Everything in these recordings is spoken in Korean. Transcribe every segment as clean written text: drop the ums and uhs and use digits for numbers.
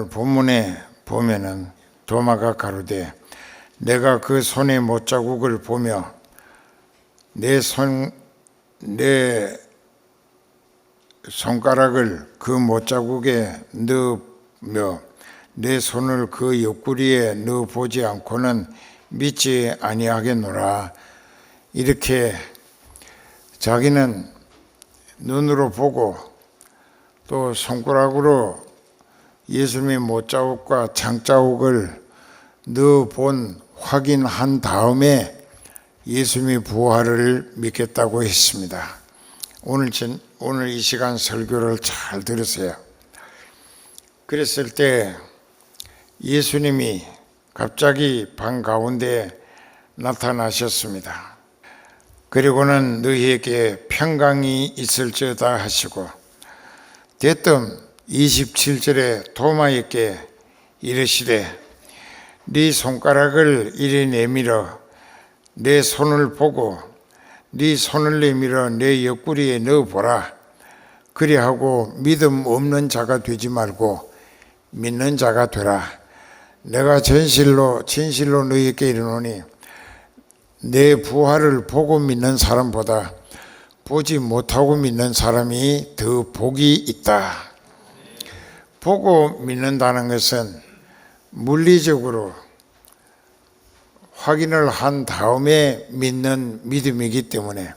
오늘 본문에 보면은 도마가 가로되 내가 그 손의 못자국을 보며 내 손가락을 그 못자국에 넣으며 내 손을 그 옆구리에 넣어 보지 않고는 믿지 아니하겠노라. 이렇게 자기는 눈으로 보고 또 손가락으로 예수님의 못자국과 장자국을 넣어본 확인한 다음에 예수님의 부활을 믿겠다고 했습니다. 오늘 이 시간 설교를 잘 들으세요. 그랬을 때 예수님이 갑자기 방 가운데 나타나셨습니다. 그리고는 너희에게 평강이 있을지어다 하시고 대뜸 27절에 도마에게 이르시되 네 손가락을 이리 내밀어 내 손을 보고 네 손을 내밀어 내 옆구리에 넣어보라. 그리하고 믿음 없는 자가 되지 말고 믿는 자가 되라. 내가 진실로 너희에게 이르노니 내 부활을 보고 믿는 사람보다 보지 못하고 믿는 사람이 더 복이 있다. 보고 믿는다는 것은 물리적으로 확인을 한 다음에 믿는 믿음이기 때문에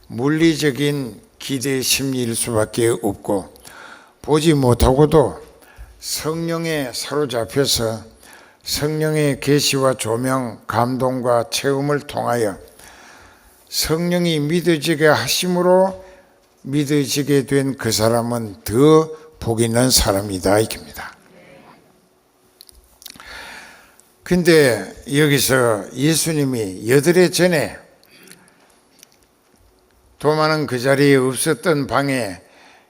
물리적인 기대 심리일 수밖에 없고, 보지 못하고도 성령에 사로잡혀서 성령의 계시와 조명, 감동과 체험을 통하여 성령이 믿어지게 하심으로 믿어지게 된 그 사람은 더 복 있는 사람이다 이겁니다. 근데 여기서 예수님이 8해 전에 도마는 그 자리에 없었던 방에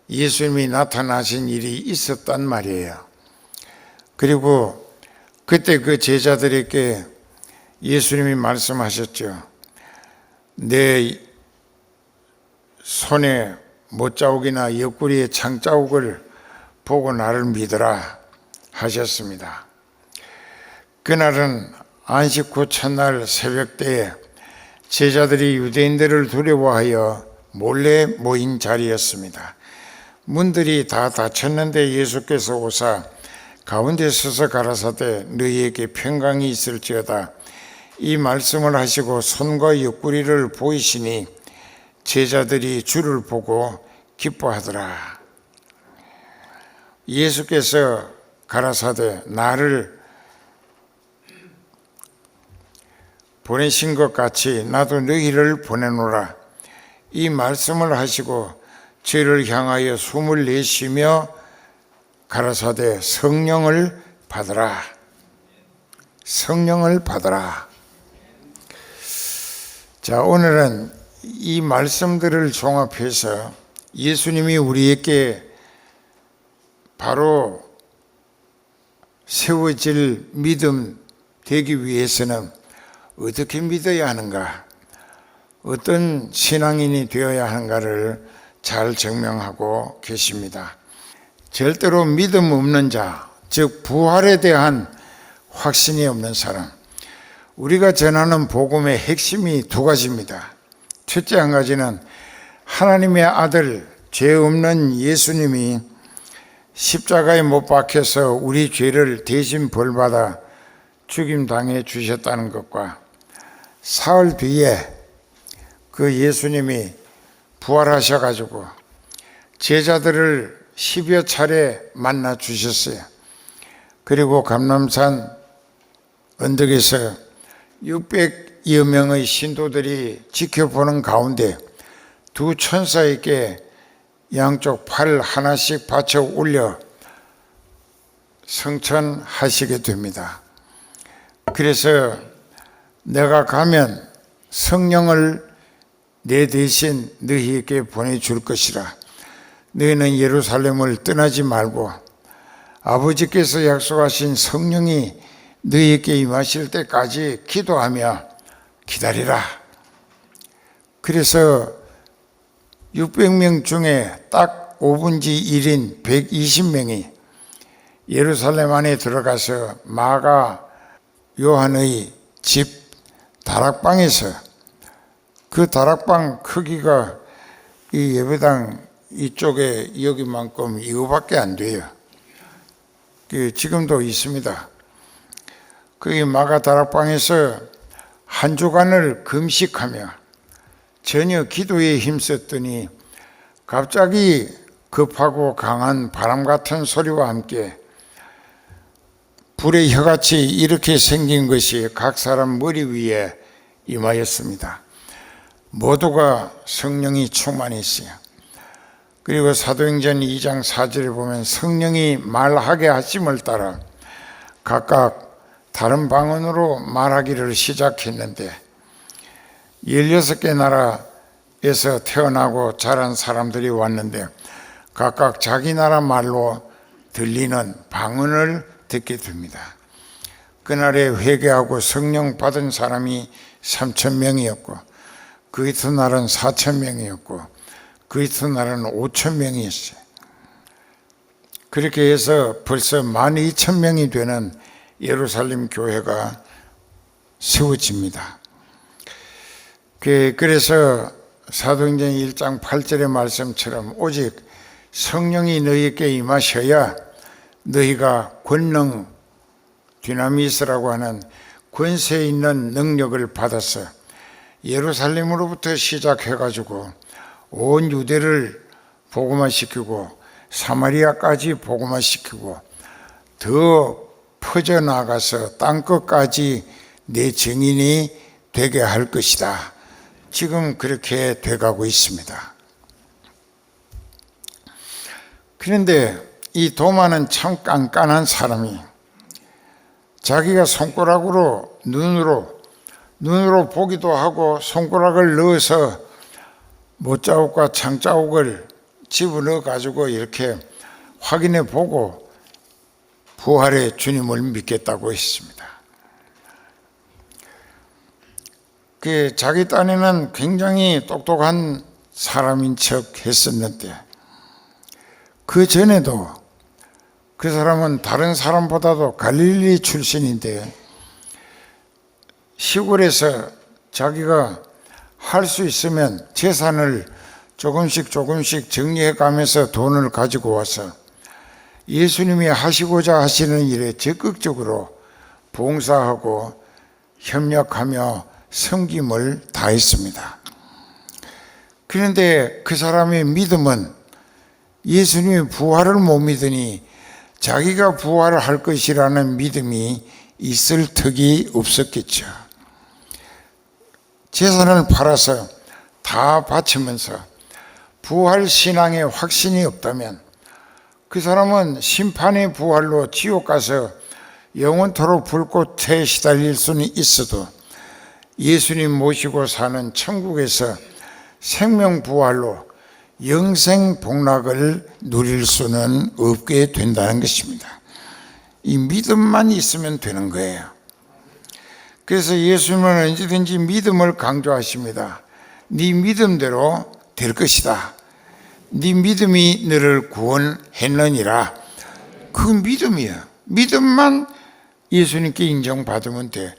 예수님이 나타나신 일이 있었단 말이에요. 그리고 그때 그 제자들에게 예수님이 말씀하셨죠. 내 손에 못자국이나 옆구리에 창자국을 보고 나를 믿으라 하셨습니다. 그날은 안식 후 첫날 새벽 때에 제자들이 유대인들을 두려워하여 몰래 모인 자리였습니다. 문들이 다 닫혔는데 예수께서 오사 가운데 서서 가라사대 너희에게 평강이 있을지어다. 이 말씀을 하시고 손과 옆구리를 보이시니 제자들이 주를 보고 기뻐하더라. 예수께서 가라사대 나를 보내신 것 같이 나도 너희를 보내노라. 이 말씀을 하시고 저를 향하여 숨을 내쉬며 가라사대 성령을 받으라. 성령을 받으라. 자, 오늘은 이 말씀들을 종합해서 예수님이 우리에게 바로 세워질 믿음 되기 위해서는 어떻게 믿어야 하는가, 어떤 신앙인이 되어야 하는가를 잘 증명하고 계십니다. 절대로 믿음 없는 자, 즉 부활에 대한 확신이 없는 사람, 우리가 전하는 복음의 핵심이 2가지입니다. 첫째 한 가지는 하나님의 아들, 죄 없는 예수님이 십자가에 못 박혀서 우리 죄를 대신 벌받아 죽임당해 주셨다는 것과 사흘 뒤에 그 예수님이 부활하셔가지고 제자들을 10여 차례 만나 주셨어요. 그리고 감람산 언덕에서 600여 명의 신도들이 지켜보는 가운데 2 천사에게 양쪽 팔 하나씩 받쳐 올려 성천하시게 됩니다. 그래서 내가 가면 성령을 내 대신 너희에게 보내줄 것이라. 너희는 예루살렘을 떠나지 말고 아버지께서 약속하신 성령이 너희에게 임하실 때까지 기도하며 기다리라. 그래서 600명 중에 딱 5분지 1인 120명이 예루살렘 안에 들어가서 마가 요한의 집 다락방에서, 그 다락방 크기가 이 예배당 이쪽에 여기만큼 이거밖에 안 돼요. 지금도 있습니다. 그 마가 다락방에서 한 주간을 금식하며 전혀 기도에 힘썼더니 갑자기 급하고 강한 바람 같은 소리와 함께 불의 혀같이 이렇게 생긴 것이 각 사람 머리 위에 임하였습니다. 모두가 성령이 충만했어요. 그리고 사도행전 2장 4절에 보면 성령이 말하게 하심을 따라 각각 다른 방언으로 말하기를 시작했는데 16개 나라에서 태어나고 자란 사람들이 왔는데 각각 자기 나라 말로 들리는 방언을 듣게 됩니다. 그날에 회개하고 성령 받은 사람이 3,000명이었고 그 이튿날은 4,000명이었고 그 이튿날은 5,000명이었어요. 그렇게 해서 벌써 12,000명이 되는 예루살렘 교회가 세워집니다. 그래서 사도행전 1장 8절의 말씀처럼 오직 성령이 너희에게 임하셔야 너희가 권능, 디나미스라고 하는 권세 있는 능력을 받아서 예루살렘으로부터 시작해가지고 온 유대를 복음화시키고 사마리아까지 복음화시키고 더 퍼져나가서 땅끝까지 내 증인이 되게 할 것이다. 지금 그렇게 돼가고 있습니다. 그런데 이 도마는 참 깐깐한 사람이 자기가 손가락으로 눈으로 보기도 하고 손가락을 넣어서 못자국과 창자국을 집어넣어 가지고 이렇게 확인해 보고 부활의 주님을 믿겠다고 했습니다. 자기 딴에는 굉장히 똑똑한 사람인 척 했었는데 그 전에도 그 사람은 다른 사람보다도 갈릴리 출신인데 시골에서 자기가 할 수 있으면 재산을 조금씩 정리해 가면서 돈을 가지고 와서 예수님이 하시고자 하시는 일에 적극적으로 봉사하고 협력하며 섬김을 다했습니다. 그런데 그 사람의 믿음은 예수님의 부활을 못 믿으니 자기가 부활을 할 것이라는 믿음이 있을 턱이 없었겠죠. 재산을 팔아서 다 바치면서 부활 신앙에 확신이 없다면 그 사람은 심판의 부활로 지옥 가서 영원토록 불꽃에 시달릴 수는 있어도 예수님 모시고 사는 천국에서 생명 부활로 영생 복락을 누릴 수는 없게 된다는 것입니다. 이 믿음만 있으면 되는 거예요. 그래서 예수님은 언제든지 믿음을 강조하십니다. 네 믿음대로 될 것이다. 네 믿음이 너를 구원했느니라. 그 믿음이야. 믿음만 예수님께 인정받으면 돼.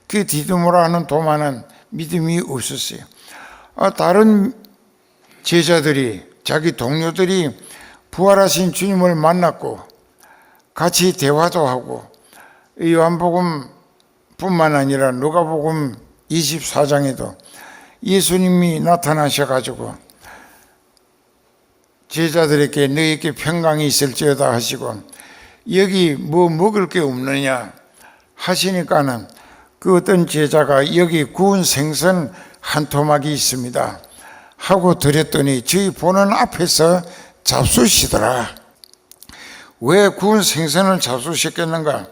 그 디두모라 하는 도마는 믿음이 없었어요. 다른 제자들이, 자기 동료들이 부활하신 주님을 만났고 같이 대화도 하고 요한복음 뿐만 아니라 누가복음 24장에도 예수님이 나타나셔가지고 제자들에게 너희에게 평강이 있을지어다 하시고 여기 뭐 먹을 게 없느냐 하시니까는 그 어떤 제자가 여기 구운 생선 한 토막이 있습니다 하고 드렸더니 저희 보는 앞에서 잡수시더라. 왜 구운 생선을 잡수셨겠는가?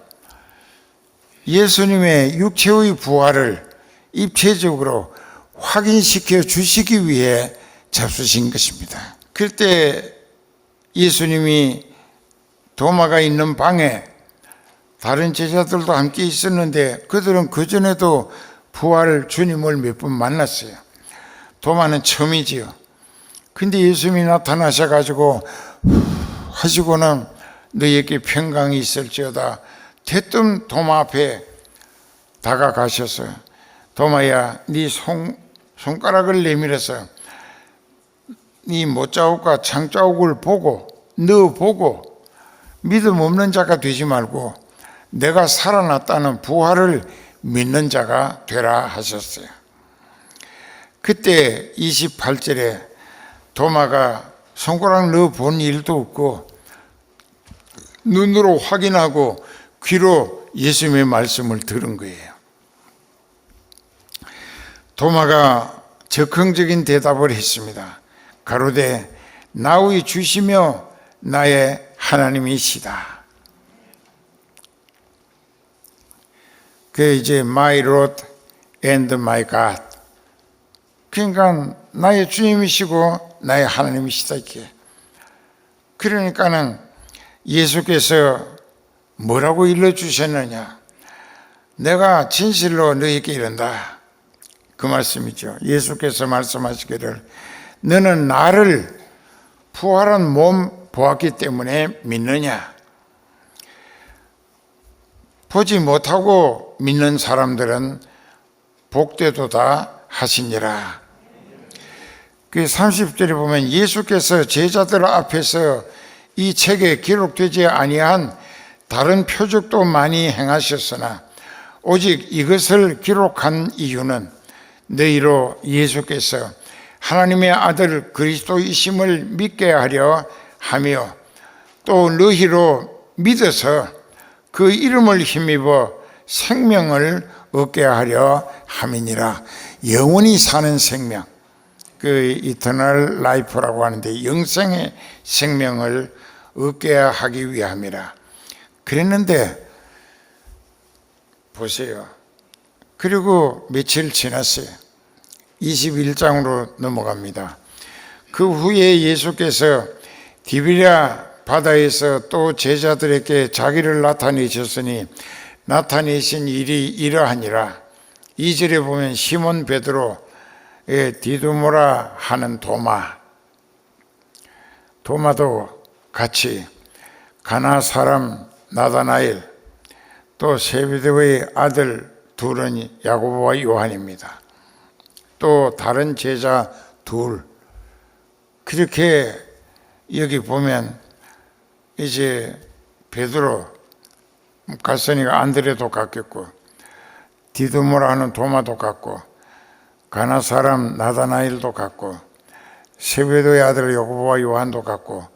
예수님의 육체의 부활을 입체적으로 확인시켜 주시기 위해 잡수신 것입니다. 그때 예수님이 도마가 있는 방에 다른 제자들도 함께 있었는데 그들은 그전에도 부활 주님을 몇 번 만났어요. 도마는 처음이지요. 근데 예수님이 나타나셔가지고 하시고는 너희에게 평강이 있을지어다. 대뜸 도마 앞에 다가가셔서 도마야, 네 손가락을 내밀어서 네 못자국과 창자국을 보고 너 보고 믿음 없는 자가 되지 말고 내가 살아났다는 부활을 믿는 자가 되라 하셨어요. 그때 28절에 도마가 손가락 넣어 본 일도 없고 눈으로 확인하고 귀로 예수님의 말씀을 들은 거예요. 도마가 적극적인 대답을 했습니다. 가로되 나의 주시며 나의 하나님이시다. 그 이제 my Lord and my God. 그러니까 나의 주님이시고 나의 하나님이시다 이렇게. 그러니까는 예수께서 뭐라고 일러주셨느냐? 내가 진실로 너희에게 이른다. 그 말씀이죠. 예수께서 말씀하시기를 너는 나를 부활한 몸 보았기 때문에 믿느냐? 보지 못하고 믿는 사람들은 복되도다 하시니라. 그 30절에 보면 예수께서 제자들 앞에서 이 책에 기록되지 아니한 다른 표적도 많이 행하셨으나 오직 이것을 기록한 이유는 너희로 예수께서 하나님의 아들 그리스도이심을 믿게 하려 하며 또 너희로 믿어서 그 이름을 힘입어 생명을 얻게 하려 함이니라. 영원히 사는 생명, 그 이터널 라이프라고 하는데 영생의 생명을 얻게 하기 위함이라. 그랬는데 보세요. 그리고 며칠 지났어요. 21장으로 넘어갑니다. 그 후에 예수께서 디비랴 바다에서 또 제자들에게 자기를 나타내셨으니 나타내신 일이 이러하니라. 2절에 보면 시몬 베드로의 디두모라 하는 도마도 같이 가나 사람 나다나엘 또 세베대의 아들 둘은 야고보와 요한입니다. 또 다른 제자 둘. 그렇게 여기 보면 이제 베드로 갔으니까 안드레도 갔겠고 디두모라 하는 도마도 갔고 가나 사람 나다나엘도 갔고 세베대의 아들 야고보와 요한도 갔고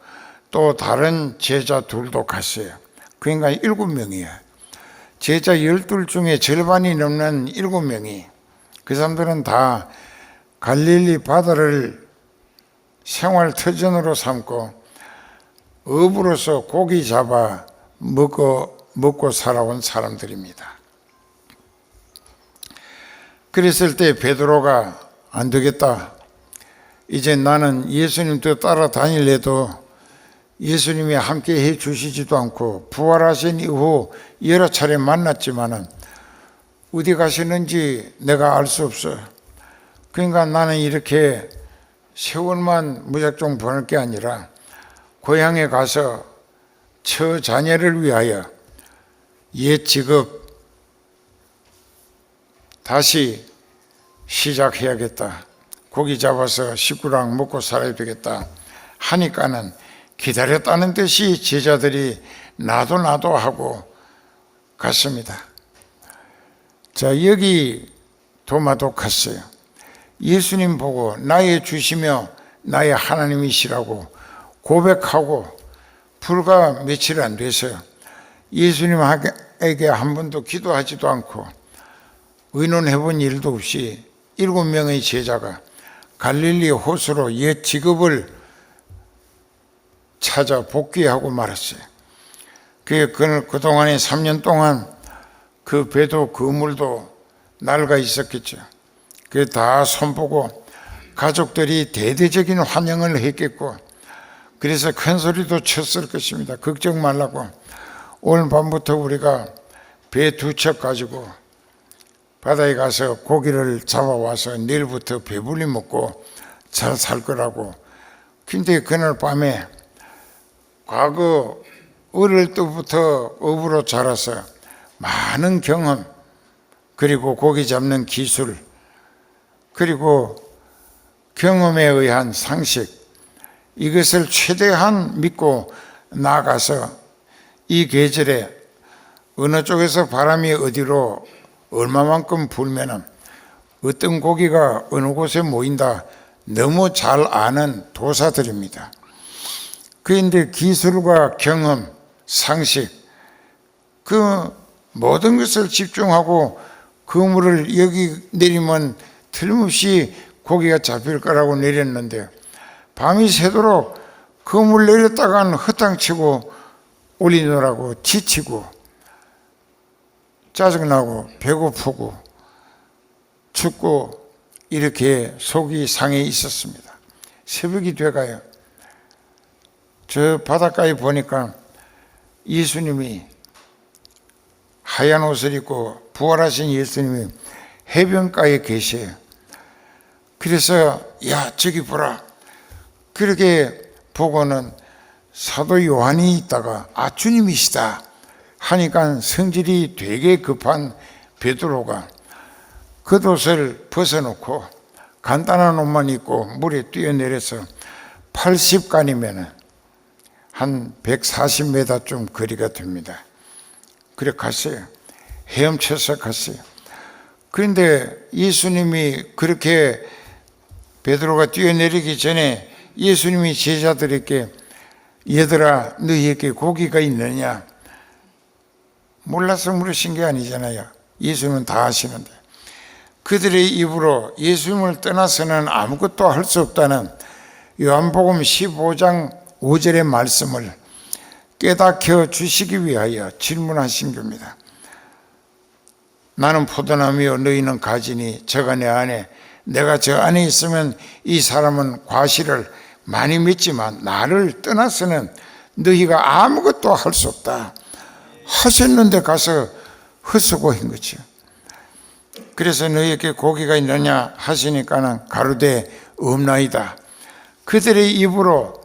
또 다른 제자 둘도 갔어요. 그러니까 7명이에요. 제자 12 중에 절반이 넘는 7명이 그 사람들은 다 갈릴리 바다를 생활 터전으로 삼고 어부로서 고기 잡아 먹고 살아온 사람들입니다. 그랬을 때 베드로가 안 되겠다. 이제 나는 예수님 또 따라다닐래도 예수님이 함께 해 주시지도 않고 부활하신 이후 여러 차례 만났지만은 어디 가시는지 내가 알 수 없어. 그러니까 나는 이렇게 세월만 무작정 보낼 게 아니라 고향에 가서 처 자녀를 위하여 옛 직업 다시 시작해야겠다. 고기 잡아서 식구랑 먹고 살아야 되겠다 하니까는 기다렸다는 듯이 제자들이 나도 하고 갔습니다. 자, 여기 도마도 갔어요. 예수님 보고 나의 주시며 나의 하나님이시라고 고백하고 불과 며칠 안 돼서요. 예수님에게 한 번도 기도하지도 않고 의논해 본 일도 없이 7명의 제자가 갈릴리 호수로 옛 직업을 찾아 복귀하고 말았어요. 그동안에 3년 동안 그 배도 그물도 낡아 있었겠죠. 그 다 손보고 가족들이 대대적인 환영을 했겠고 그래서 큰 소리도 쳤을 것입니다. 걱정 말라고 오늘 밤부터 우리가 배 2척 가지고 바다에 가서 고기를 잡아와서 내일부터 배불리 먹고 잘 살 거라고. 근데 그날 밤에 과거 어릴 때부터 어부로 자라서 많은 경험, 그리고 고기 잡는 기술, 그리고 경험에 의한 상식, 이것을 최대한 믿고 나아가서 이 계절에 어느 쪽에서 바람이 어디로 얼마만큼 불면은 어떤 고기가 어느 곳에 모인다 너무 잘 아는 도사들입니다. 그런데 기술과 경험, 상식, 그 모든 것을 집중하고 그물을 여기 내리면 틀림없이 고기가 잡힐 거라고 내렸는데 밤이 새도록 그물 내렸다간 허탕치고 올리느라고 지치고 짜증나고 배고프고 춥고 이렇게 속이 상해 있었습니다. 새벽이 돼가요. 저 바닷가에 보니까 예수님이 하얀 옷을 입고 부활하신 예수님이 해변가에 계셔요. 그래서 야 저기 보라. 그렇게 보고는 사도 요한이 있다가 아 주님이시다 하니까 성질이 되게 급한 베드로가 겉옷을 벗어놓고 간단한 옷만 입고 물에 뛰어내려서 80간이면 한 140m쯤 거리가 됩니다. 그래 갔어요. 헤엄쳐서 갔어요. 그런데 예수님이 그렇게 베드로가 뛰어내리기 전에 예수님이 제자들에게 얘들아 너희에게 고기가 있느냐? 몰라서 물으신 게 아니잖아요. 예수님은 다 아시는데 그들의 입으로 예수님을 떠나서는 아무것도 할 수 없다는 요한복음 15장 5절의 말씀을 깨닫게 주시기 위하여 질문하신 겁니다. 나는 포도나무요 너희는 가지니 저가 내 안에 내가 저 안에 있으면 이 사람은 과실을 많이 맺지만 나를 떠나서는 너희가 아무것도 할 수 없다 하셨는데 가서 헛수고한 거죠. 그래서 너희에게 고기가 있느냐 하시니까는 가로되 없나이다. 그들의 입으로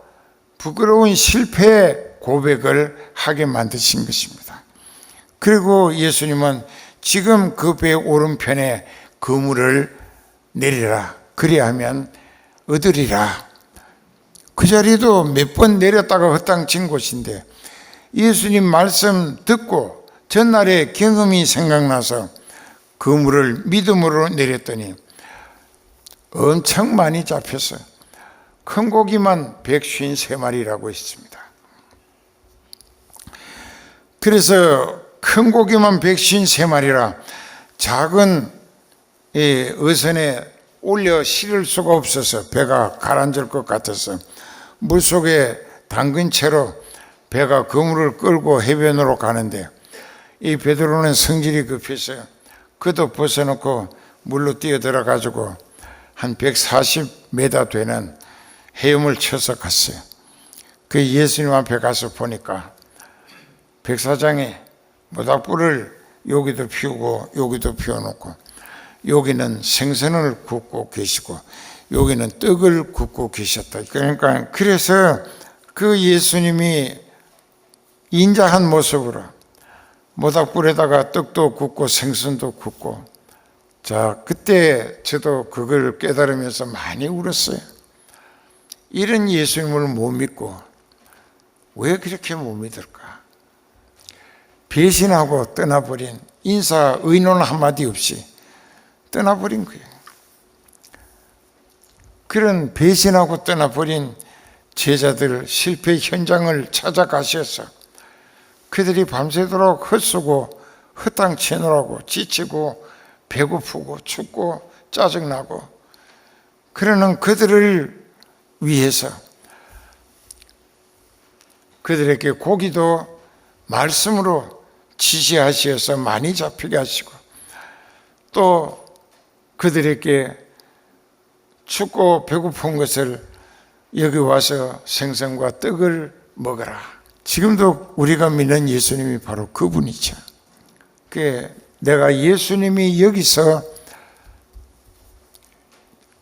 부끄러운 실패의 고백을 하게 만드신 것입니다. 그리고 예수님은 지금 그 배 오른편에 그물을 내리라. 그리하면 얻으리라. 그 자리도 몇 번 내렸다가 헛땅친 곳인데 예수님 말씀 듣고 전날의 경험이 생각나서 그물을 믿음으로 내렸더니 엄청 많이 잡혔어요. 큰 고기만 153마리라고 했습니다. 그래서 큰 고기만 153마리라 작은 어선에 올려 실을 수가 없어서 배가 가라앉을 것 같아서 물속에 담근 채로 배가 그물을 끌고 해변으로 가는데 이 베드로는 성질이 급해서 그도 벗어놓고 물로 뛰어들어 가지고 한 140m 되는 헤엄을 쳐서 갔어요. 그 예수님 앞에 가서 보니까 백사장에 모닥불을 여기도 피우고 여기도 피워놓고 여기는 생선을 굽고 계시고 여기는 떡을 굽고 계셨다. 그러니까 그래서 그 예수님이 인자한 모습으로 모닥불에다가 떡도 굽고 생선도 굽고 자 그때 저도 그걸 깨달으면서 많이 울었어요. 이런 예수님을 못 믿고 왜 그렇게 못 믿을까? 배신하고 떠나버린 인사 의논 한마디 없이 떠나버린 거예요. 그런 배신하고 떠나버린 제자들 실패 현장을 찾아가셔서 그들이 밤새도록 헛쓰고 헛땅치느라고 지치고 배고프고 춥고 짜증나고 그러는 그들을 위해서 그들에게 고기도 말씀으로 지시하셔서 많이 잡히게 하시고 또 그들에게 춥고 배고픈 것을 여기 와서 생선과 떡을 먹어라. 지금도 우리가 믿는 예수님이 바로 그분이죠. 내가 예수님이 여기서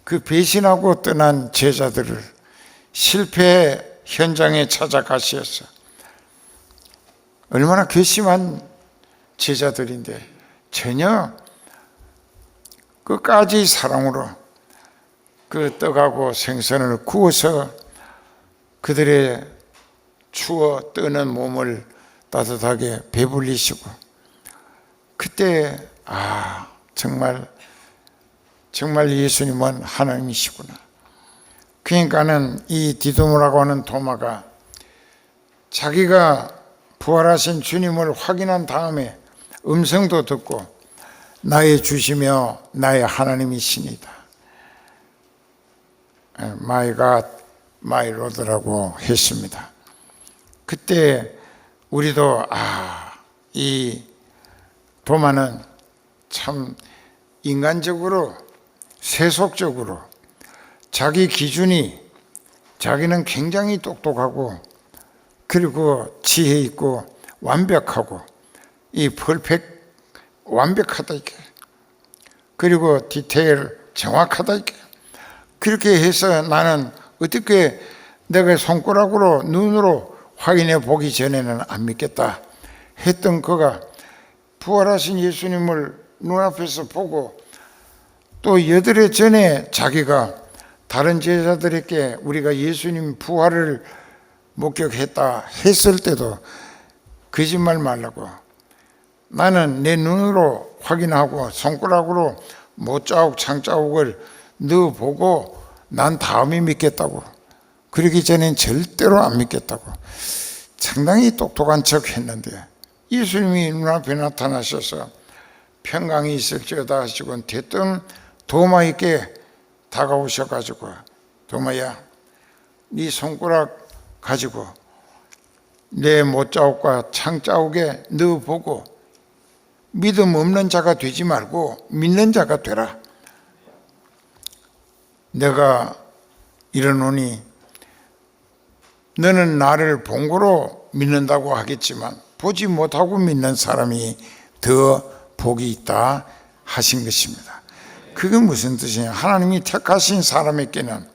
그 배신하고 떠난 제자들을 실패 현장에 찾아가셔서 얼마나 괘씸한 제자들인데 전혀 끝까지 사랑으로 그 떡하고 생선을 구워서 그들의 추워 뜨는 몸을 따뜻하게 배불리시고, 그때 정말 예수님은 하나님이시구나. 그러니까는 이 디도모라고 하는 도마가 자기가 부활하신 주님을 확인한 다음에 음성도 듣고 나의 주시며 나의 하나님이시니다, My God, My Lord라고 했습니다. 그때 우리도 이 도마는 참 인간적으로 세속적으로 자기 기준이, 자기는 굉장히 똑똑하고 그리고 지혜 있고 완벽하고 이 완벽하다 이게, 그리고 디테일 정확하다 이게, 그렇게 해서 나는 어떻게 내가 손가락으로 눈으로 확인해 보기 전에는 안 믿겠다 했던 그가 부활하신 예수님을 눈앞에서 보고 또 8해 전에 자기가 다른 제자들에게 우리가 예수님 부활을 목격했다 했을 때도 거짓말 말라고, 나는 내 눈으로 확인하고 손가락으로 못자국 창자국을 넣어보고 난 다음에 믿겠다고, 그러기 전엔 절대로 안 믿겠다고 상당히 똑똑한 척 했는데, 예수님이 눈앞에 나타나셔서 평강이 있을지어다 하시고 대뜸 도마에게 다가오셔가지고, 도마야, 네 손가락 가지고 내 못자국과 창자국에 넣어보고 믿음 없는 자가 되지 말고 믿는 자가 되라. 내가 이러노니 너는 나를 본 거로 믿는다고 하겠지만 보지 못하고 믿는 사람이 더 복이 있다 하신 것입니다. 그게 무슨 뜻이냐? 하나님이 택하신 사람에게는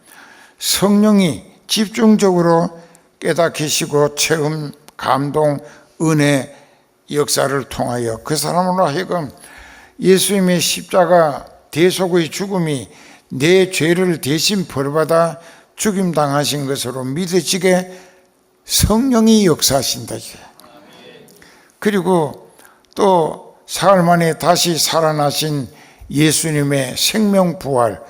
성령이 집중적으로 깨닫히시고 체험, 감동, 은혜 역사를 통하여 그 사람으로 하여금 예수님의 십자가 대속의 죽음이 내 죄를 대신 벌받아 죽임당하신 것으로 믿어지게 성령이 역사하신다. 그리고 또 사흘 만에 다시 살아나신 예수님의 생명부활,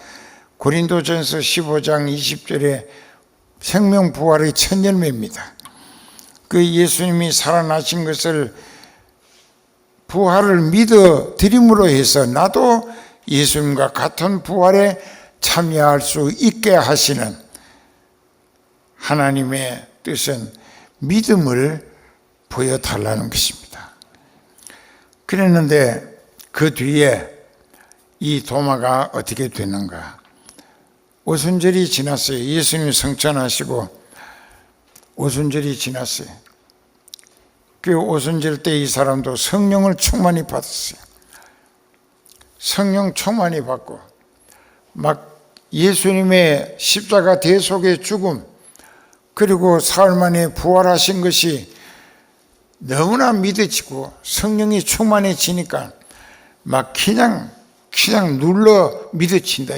고린도전서 15장 20절에 생명부활의 첫 열매입니다. 그 예수님이 살아나신 것을 부활을 믿어드림으로 해서 나도 예수님과 같은 부활에 참여할 수 있게 하시는 하나님의 뜻은 믿음을 보여달라는 것입니다. 그랬는데 그 뒤에 이 도마가 어떻게 되는가? 오순절이 지났어요. 예수님 성천하시고 오순절이 지났어요. 그 오순절 때 이 사람도 성령을 충만히 받았어요. 성령 충만히 받고 막 예수님의 십자가 대속의 죽음, 그리고 사흘 만에 부활하신 것이 너무나 믿어지고 성령이 충만해지니까 막 그냥 눌러 믿어진다.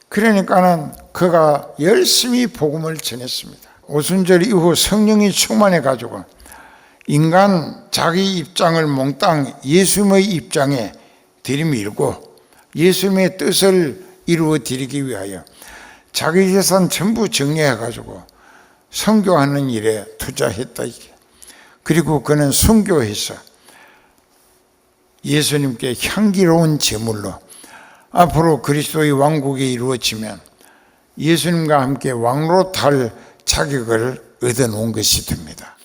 그러니까는 그가 열심히 복음을 전했습니다. 오순절 이후 성령이 충만해 가지고 인간 자기 입장을 몽땅 예수님의 입장에 들이밀고 예수님의 뜻을 이루어 드리기 위하여 자기 재산 전부 정리해 가지고 선교하는 일에 투자했다. 그리고 그는 순교해서 예수님께 향기로운 제물로 앞으로 그리스도의 왕국이 이루어지면 예수님과 함께 왕노릇할 자격을 얻어놓은 것이 됩니다.